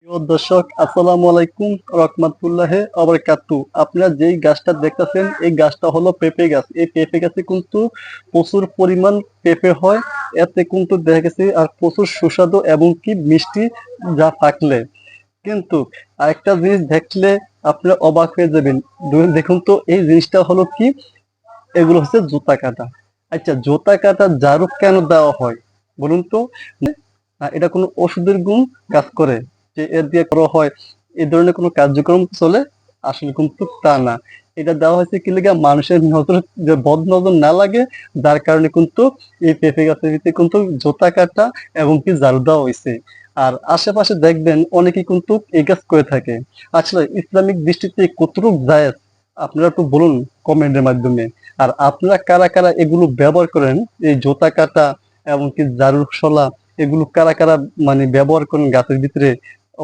প্রিয় দর্শক, আসসালামু আলাইকুম রহমাতুল্লাহি ওয়া বারাকাতুহু। আপনারা যেই গাছটা দেখতেছেন এই গাছটা হলো পেঁপে গাছ। এই পেঁপে গাছে কিন্তু প্রচুর পরিমাণ পেঁপে হয়। এতে কিন্তু দেখা গেছে আর প্রচুর সুস্বাদু এবং কি মিষ্টি যা থাকলে কিন্তু আরেকটা জিনিস দেখলে আপনারা অবাক হয়ে যাবেন। দেখুন তো এই জিনিসটা হলো কি, এগুলো হচ্ছে জুতা কাটা। আচ্ছা, জুতা কাটা ঝাড়ু কেন দেওয়া হয় বলুন তো? এটা কোনো ওষুধের গুণ কাজ করে যে এর দিয়ে করা হয় এই ধরনের কোনো কার্যক্রম চলে? আসলে কিন্তু তা না। এটা দেওয়া হয়েছে কি লিগা, মানুষের নজর যে বদ নজর না লাগে, যার কারণে কিন্তু এই পেঁপে গাছের ভিতরে কিন্তু জুতা কাটা এবং কি ঝাড়ু দেওয়া হয়েছে। আর আশেপাশে দেখবেন অনেকেই কিন্তু এই কাজ করে থাকে। আসলে ইসলামিক দৃষ্টিতে কতটুকু জায়েজ আপনারা একটু বলুন কমেন্টের মাধ্যমে। আর আপনারা কারা কারা এগুলো ব্যবহার করেন, এই জুতা কাটা এবং কি ঝাড়ু সলা, এগুলো কারা কারা মানে ব্যবহার করেন গাছের ভিতরে,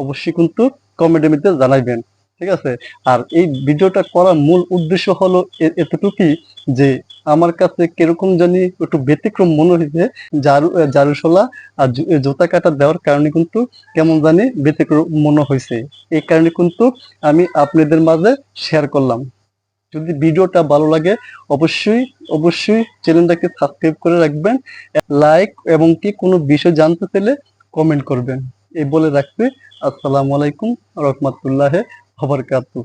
অবশ্যই কিন্তু কমেন্টের মধ্যে জানাইবেন। ঠিক আছে? আর এই ভিডিওটা করার মূল উদ্দেশ্য হলো এতটুকুই যে আমার কাছে কিরকম জানি একটু ব্যতিক্রম মনে হয়েছে। ঝাড়ুশলা আর জুতা কাটা দেওয়ার কারণে কিন্তু কেমন জানি ব্যতিক্রম মনে হয়েছে। এই কারণে কিন্তু আমি আপনাদের মাঝে শেয়ার করলাম। যদি ভিডিওটা ভালো লাগে অবশ্যই অবশ্যই চ্যানেলটাকে সাবস্ক্রাইব করে রাখবেন, লাইক এবং কি কোনো বিষয় জানতে চাইলে কমেন্ট করবেন। এই বলে রাখছি। আসসালামু আলাইকুম রহমতুল্লাহ ওয়া বারাকাতুহু।